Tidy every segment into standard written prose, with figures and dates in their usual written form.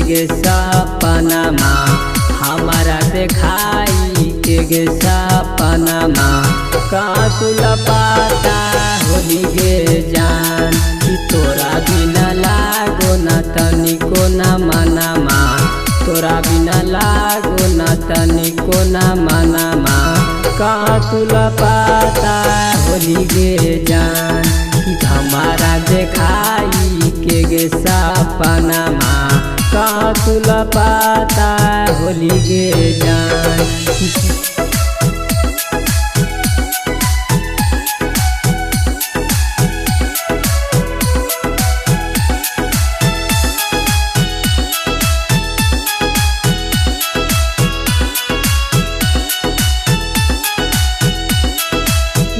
गे सपनमा हमारा देखाई के गे सपनमा का तुला पाता होली गे जान कि तोरा बिना लागो न तनिको न मनमा तोरा बिना लागो न तनिको न मनमा का तुला पाता होली गे जान कि हमारा देखाई के गे सपनमा का तुला पाता होली गे जान।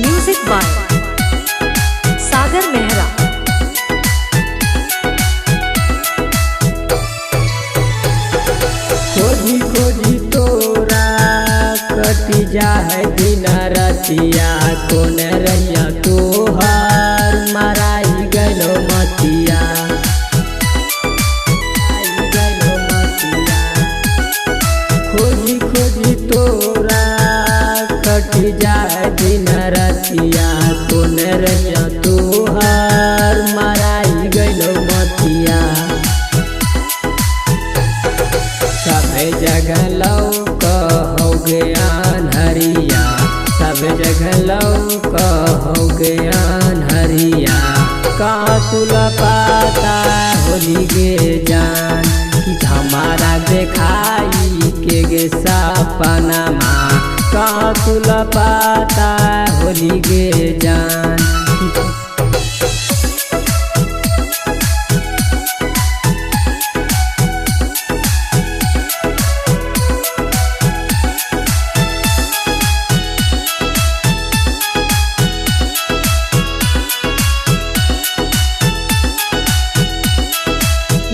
म्यूजिक बाय सागर मेहरा। खोजी खोजी तोरा कटी जाए दिन रतिया कौन रहिया तोहर मराई गलो मतिया खोजी खोजी तोरा कटी जाए दिन रतिया कौन रहिया तोहर मराई गलो मतिया सब जगह लौक हो गया हरिया सब जगह लौक हो गया हरिया का तुला पाता होली गे जान कि हमारा देखाई के गे सपनमा का तुला पाता होली गे जान।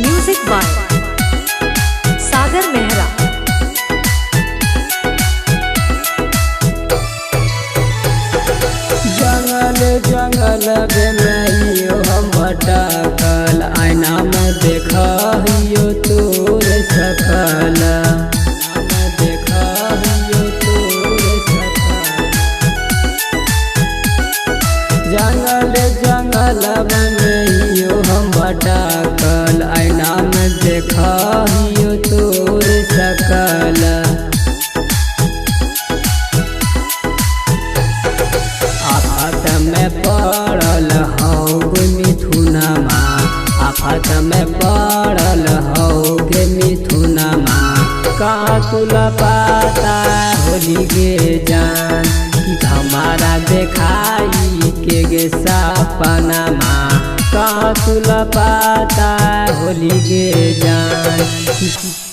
म्यूजिक बाय सागर मेहरा। जंगल जंगल बेमैयो हम भटकल आईना में देखियो तोर सकल जंगल जंगल बेमैयो हम भटकल आईना में देखियो तोर सकल आफत में पड़ल हौ गे मिथुनमा आफत में पड़ल हौ गे मिथुनमा का तुला पाता होली गे जान कि हमारा देखाई के गे सपनमा का तुला पाता होली गे जान।